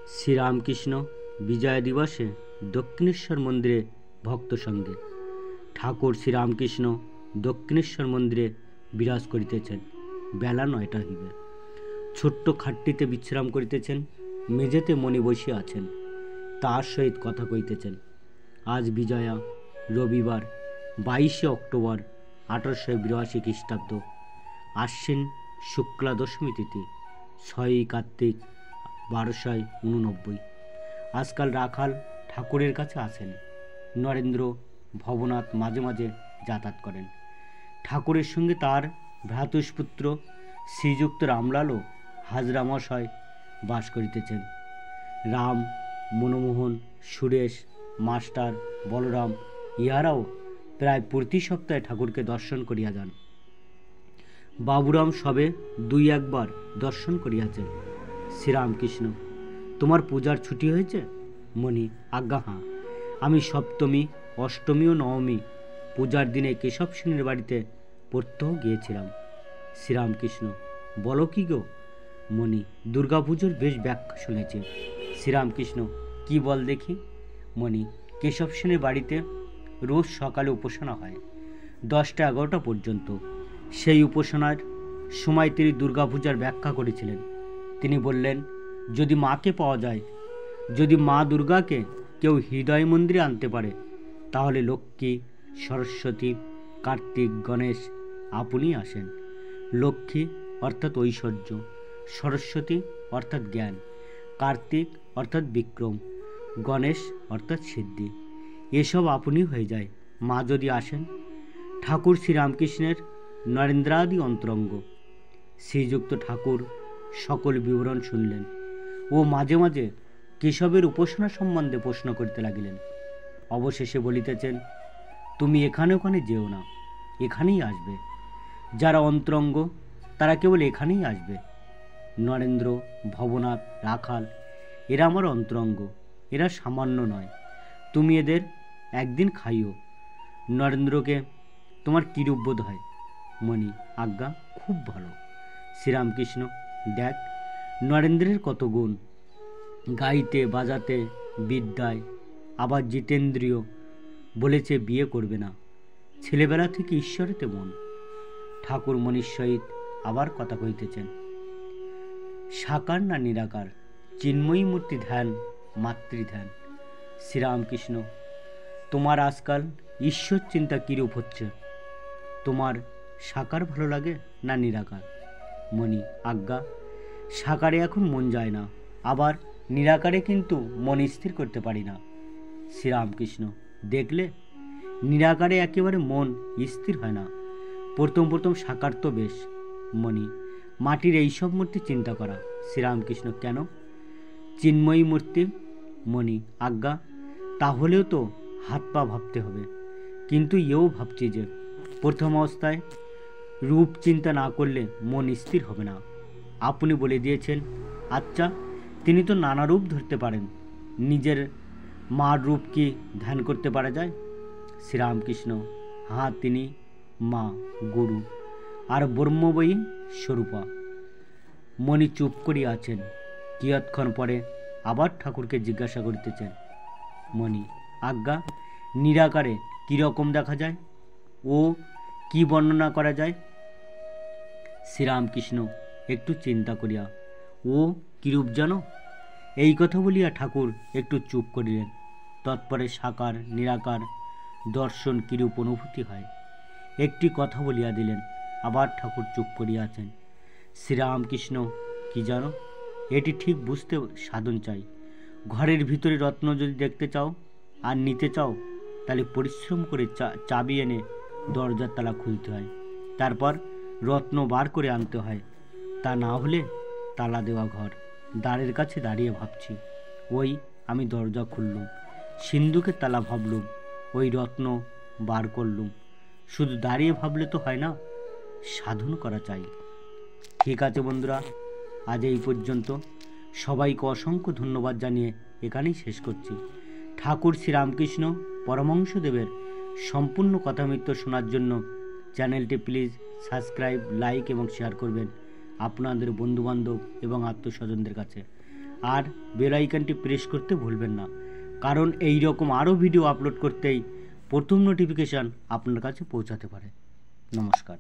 শ্রীরামকৃষ্ণ বিজয়া দিবসে দক্ষিণেশ্বর মন্দিরে ভক্ত সঙ্গে। ঠাকুর শ্রীরামকৃষ্ণ দক্ষিণেশ্বর মন্দিরে বিরাজ করিতেছেন। বেলা 9টা হইবে। ছোট্ট খাটটিতে বিশ্রাম করিতেছেন। মেঝেতে মণি বসিয়া আছেন, তার সহিত কথা কইতেছেন। আজ বিজয়া, রবিবার 22শে অক্টোবর 1882 খ্রিস্টাব্দ, আশ্বিন শুক্লা দশমী তিথি, 6ই কার্তিক 1289। আজকাল রাখাল ঠাকুরের কাছে আসেন। নরেন্দ্র, ভবনাথ মাঝে মাঝে যাতায়াত করেন। ঠাকুরের সঙ্গে তার ভ্রাতুষ্পুত্র শ্রীযুক্ত রামলালও হাজরামশায় বাস করিতেছেন। রাম, মনমোহন, সুরেশ, মাস্টার, বলরাম ইহারাও প্রায় প্রতি সপ্তাহে ঠাকুরকে দর্শন করিয়া যান। বাবুরাম সবে 2-1 বার দর্শন করিয়াছেন। শ্রীরামকৃষ্ণ: তোমার পূজার ছুটি হয়েছে? মণি: আজ্ঞা হাঁ, আমি সপ্তমী, অষ্টমী ও নবমী পূজার দিনে কেশব সেনের বাড়িতে প্রত্যহ গিয়েছিলাম। শ্রীরামকৃষ্ণ: বলো কি গো? মণি: দুর্গাপুজোর বেশ ব্যাখ্যা শুনেছি। শ্রীরামকৃষ্ণ: কি বল দেখি? মণি: কেশব সেনের বাড়িতে রোজ সকালে উপাসনা হয় 10টা-11টা পর্যন্ত। সেই উপাসনার সময় তিনি দুর্গাপূজার ব্যাখ্যা করেছিলেন। তিনি বললেন, যদি মাকে পাওয়া যায়, যদি মা দুর্গাকে কেউ হৃদয় মন্দিরে আনতে পারে, তাহলে লক্ষ্মী, সরস্বতী, কার্তিক, গণেশ আপনি আসেন। লক্ষ্মী অর্থাৎ ঐশ্বর্য, সরস্বতী অর্থাৎ জ্ঞান, কার্তিক অর্থাৎ বিক্রম, গণেশ অর্থাৎ সিদ্ধি, এসব আপনি হয়ে যায় মা যদি আসেন। ঠাকুর শ্রীরামকৃষ্ণের নরেন্দ্রাদি অন্তরঙ্গ। শ্রীযুক্ত ঠাকুর সকল বিবরণ শুনলেন ও মাঝে মাঝে কেশবের উপাসনা সম্বন্ধে প্রশ্ন করিতে লাগিলেন। অবশেষে বলিতেছেন, তুমি এখানে ওখানে যেও না, এখানেই আসবে। যারা অন্তরঙ্গ তারা কেবল এখানেই আসবে। নরেন্দ্র, ভবনাথ, রাখাল এরা আমার অন্তরঙ্গ, এরা সামান্য নয়। তুমি এদের একদিন খাইও। নরেন্দ্রকে তোমার কিরূপ বোধ হয়? মণি: আজ্ঞা, খুব ভালো। শ্রীরামকৃষ্ণ: দেখ, নরেন্দ্রের কত গুণ! গাইতে বাজাতে, বিদ্যায়, আবার জিতেন্দ্রীয়। বলেছে বিয়ে করবে না, ছেলেবেলা থেকে ঈশ্বরেতে মন। ঠাকুর মণির সহিত আবার কথা কইতেছেন। সাকার না নিরাকার? চিন্ময়ী মূর্তি ধ্যান, মাতৃধ্যান। শ্রীরামকৃষ্ণ: তোমার আজকাল ঈশ্বর চিন্তা কিরূপ হচ্ছে? তোমার সাকার ভালো লাগে না নিরাকার? মণি: আজ্ঞা, সাকারে এখন মন যায় না, আবার নিরাকারে কিন্তু মন স্থির করতে পারি না। শ্রীরামকৃষ্ণ: দেখলে, নিরাকারে একেবারে মন স্থির হয় না। প্রথম প্রথম সাকার তো বেশ। মণি: মাটির এইসব মূর্তি চিন্তা করা। শ্রীরামকৃষ্ণ: কেন? চিন্ময়ী মূর্তি। মণি: আজ্ঞা, তাহলেও তো হাত পা ভাবতে হবে। কিন্তু এও ভাবছি যে প্রথম অবস্থায় রূপ চিন্তা না করলে মন স্থির হবে না। আপনি বলে দিয়েছেন। আচ্ছা, তিনি তো নানা রূপ ধরতে পারেন, নিজের মার রূপ কি ধ্যান করতে পারা যায়? শ্রীরামকৃষ্ণ: হ্যাঁ, তিনি মা, গুরু আর ব্রহ্মবয়ী স্বরূপা। মণি চুপ করিয়া আছেন। কিয়ৎক্ষণ পরে আবার ঠাকুরকে জিজ্ঞাসা করিতেছেন। মণি: আজ্ঞা, নিরাকারে কীরকম দেখা যায় ও কি বর্ণনা করা যায়? শ্রীরামকৃষ্ণ একটু চিন্তা করিয়া: ও কিরূপ জানো? এই কথা বলিয়া ঠাকুর একটু চুপ করিলেন। তৎপরে সাকার নিরাকার দর্শন কিরূপ অনুভূতি হয় একটি কথা বলিয়া দিলেন। আবার ঠাকুর চুপ করিয়া আছেন। শ্রীরামকৃষ্ণ: কি জানো, এটি ঠিক বুঝতে সাধন চাই। ঘরের ভিতরে রত্ন যদি দেখতে চাও আর নিতে চাও, তাহলে পরিশ্রম করে চাবি এনে দরজার তালা খুলতে হয়, তারপর রত্ন বার করে আনতে হয়। তা না হলে তালা দেওয়া ঘর, দ্বারের কাছে দাঁড়িয়ে ভাবছি, ওই আমি দরজা খুললুম, সিন্ধুকের তালা ভাবলুম, ওই রত্ন বার করলুম। শুধু দাঁড়িয়ে ভাবলে তো হয় না, সাধন করা চাই। ঠিক আছে বন্ধুরা, আজ এই পর্যন্ত। সবাইকে অসংখ্য ধন্যবাদ জানিয়ে এখানেই শেষ করছি। ঠাকুর শ্রীরামকৃষ্ণ পরমহংসদেবের সম্পূর্ণ কথামৃত্য শোনার জন্য চ্যানেলটি প্লিজ সাবস্ক্রাইব, লাইক এবং শেয়ার করবেন আপনাদের বন্ধুবান্ধব এবং আত্মীয়স্বজনদের কাছে। আর বেল আইকনটি প্রেস করতে ভুলবেন না, কারণ এই রকম আরও ভিডিও আপলোড করতেই প্রথম নোটিফিকেশান আপনার কাছে পৌঁছাতে পারে। নমস্কার।